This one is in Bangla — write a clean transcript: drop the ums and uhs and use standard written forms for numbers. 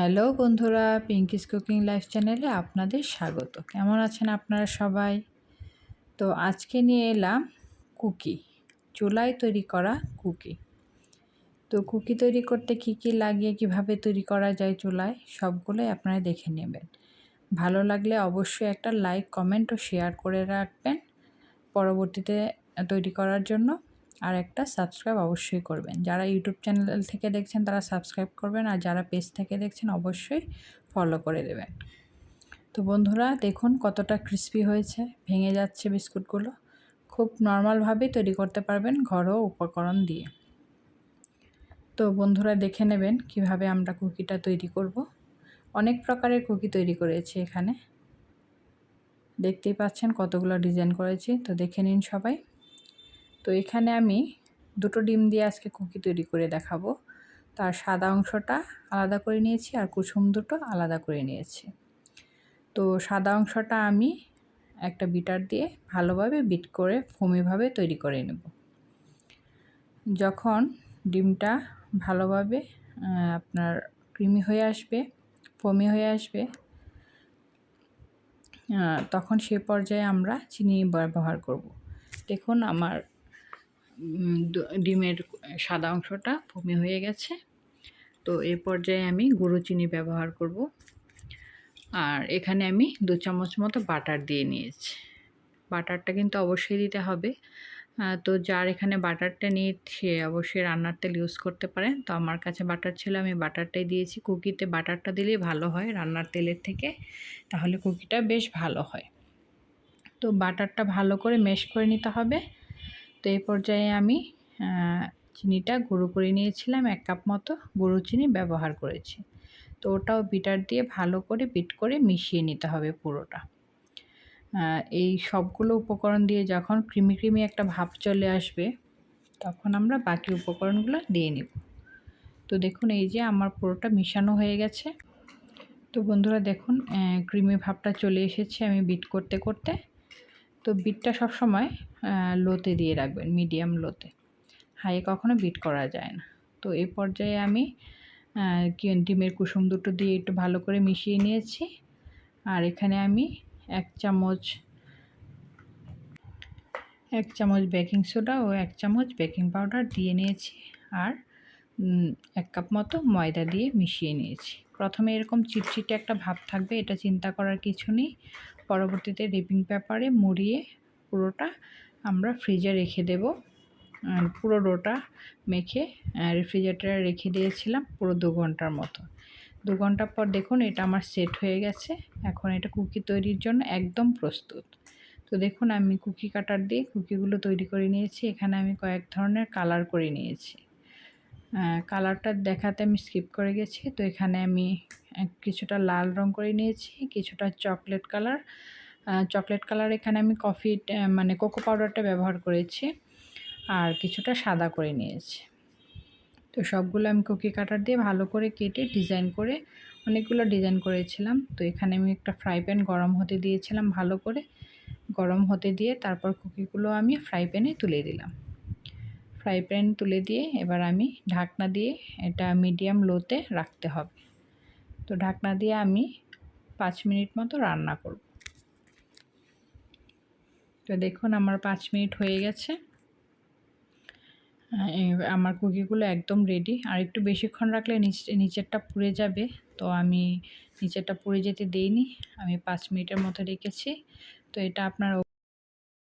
হ্যালো বন্ধুরা, পিঙ্কিস কুকিং লাইফ চ্যানেলে আপনাদের স্বাগত। কেমন আছেন আপনারা সবাই? তো আজকে নিয়ে এলাম কুকি, চুলায় তৈরি করা কুকি। তো কুকি তৈরি করতে কি কি লাগিয়ে কিভাবে তৈরি করা যায় চুলায়, সবগুলোই আপনারা দেখে নেবেন। ভালো লাগলে অবশ্যই একটা লাইক, কমেন্ট ও শেয়ার করে রাখবেন পরবর্তীতে তৈরি করার জন্য। আর একটা সাবস্ক্রাইব অবশ্যই করবেন। যারা ইউটিউব চ্যানেল থেকে দেখছেন তারা সাবস্ক্রাইব করবেন, আর যারা পেজ থেকে দেখছেন অবশ্যই ফলো করে দেবেন। তো বন্ধুরা দেখুন কতটা ক্রিস্পি হয়েছে, ভেঙে যাচ্ছে বিস্কুটগুলো। খুব নর্মালভাবেই তৈরি করতে পারবেন ঘরোয়া উপকরণ দিয়ে। তো বন্ধুরা দেখে নেবেন কিভাবে আমরা কুকিটা তৈরি করব। অনেক প্রকারের কুকি তৈরি করেছি এখানে, দেখতেই পাচ্ছেন কতগুলো ডিজাইন করেছি। তো দেখে নিন সবাই। তো এখানে আমি দুটো ডিম দিয়ে আজকে কুকি তৈরি করে দেখাবো। তার সাদা অংশটা আলাদা করে নিয়েছি আর কুসুম দুটো আলাদা করে নিয়েছি। তো সাদা অংশটা আমি একটা বিটার দিয়ে ভালোভাবে বিট করে ফোমিভাবে তৈরি করে নেব। যখন ডিমটা ভালোভাবে আপনার ক্রিমি হয়ে আসবে, ফোমি হয়ে আসবে, তখন সে পর্যায়ে আমরা চিনি ব্যবহার করব। দেখুন আমার ডিমের সাদা অংশটা ফোমি হয়ে গেছে। তো এই পর্যায়ে আমি গুঁড়ো চিনি ব্যবহার করব। আর এখানে আমি 2 চামচ মতো বাটার দিয়ে নিয়েছি। বাটারটা কিন্তু অবশ্যই দিতে হবে। তো যার এখানে বাটারটা নিয়ে সে অবশ্যই রান্নার তেল ইউজ করতে পারেন। তো আমার কাছে বাটার ছিল, আমি বাটারটাই দিয়েছি। কুকিতে বাটারটা দিলেই ভালো হয় রান্নার তেলের থেকে, তাহলে কুকিটা বেশ ভালো হয়। তো বাটারটা ভালো করে মেশ করে নিতে হবে। তো এই পর্যায়ে আমি চিনিটা গুঁড়ো করে নিয়েছিলাম, 1 কাপ মতো গুঁড়ো চিনি ব্যবহার করেছি। তো ওটাও বিটার দিয়ে ভালো করে বিট করে মিশিয়ে নিতে হবে পুরোটা। এই সবগুলো উপকরণ দিয়ে যখন ক্রিমি ক্রিমি একটা ভাব চলে আসবে, তখন আমরা বাকি উপকরণগুলো দিয়ে নেব। তো দেখুন এই যে আমার পুরোটা মিশানো হয়ে গেছে। তো বন্ধুরা দেখুন ক্রিমি ভাবটা চলে এসেছে আমি বিট করতে করতে। তো বিটটা সবসময় লোতে দিয়ে রাখবেন, মিডিয়াম লোতে, হাইয়ে কখনো বিট করা যায় না। তো এই পর্যায়ে আমি ডিমের কুসুম দুটো দিয়ে একটু ভালো করে মিশিয়ে নিয়েছি। আর এখানে আমি 1 চামচ বেকিং সোডা ও 1 চামচ বেকিং পাউডার দিয়ে নিয়েছি। আর 1 কাপ মতো ময়দা দিয়ে মিশিয়ে নিয়েছি। প্রথমে এরকম চিটচিটে একটা ভাব থাকবে, এটা চিন্তা করার কিছু নেই। পরবর্তীতে রিপিং পেপারে মুড়িয়ে পুরোটা আমরা ফ্রিজে রেখে দেব। পুরো ডোটা মেখে রেফ্রিজারেটরে রেখে দিয়েছিলাম পুরো 2 ঘন্টার মতো। 2 ঘন্টা পর দেখুন এটা আমার সেট হয়ে গেছে। এখন এটা কুকি তৈরির জন্য একদম প্রস্তুত। তো দেখুন আমি কুকি কাটার দিয়ে কুকিগুলো তৈরি করে নিয়েছি। এখানে আমি কয়েক ধরনের কালার করে নিয়েছি। কালারটা দেখাতে আমি স্কিপ করে গেছি। তো এখানে আমি কিছুটা লাল রং করে নিয়েছি, কিছুটা চকলেট কালার এখানে আমি মানে কোকো পাউডারটা ব্যবহার করেছি, আর কিছুটা সাদা করে নিয়েছি। তো সবগুলো আমি কুকি কাটার দিয়ে ভালো করে কেটে ডিজাইন করে, অনেকগুলো ডিজাইন করেছিলাম। তো এখানে আমি একটা ফ্রাই প্যান গরম হতে দিয়েছিলাম, ভালো করে গরম হতে দিয়ে তারপর কুকিগুলো আমি ফ্রাই প্যানে তুলে দিলাম। ফ্রাই প্যান তুলে দিয়ে এবার আমি ঢাকনা দিয়ে এটা মিডিয়াম লোতে রাখতে হবে। তো ঢাকনা দিয়ে আমি 5 মিনিট মতো রান্না করব। তো দেখুন আমার 5 মিনিট হয়ে গেছে। আমার কুকিগুলো একদম রেডি। আর একটু বেশিক্ষণ রাখলে নিচেরটা পুড়ে যাবে। তো আমি নিচেরটা পুড়ে যেতে দেইনি, আমি 5 মিনিটের মতো রেখেছি। তো এটা আপনার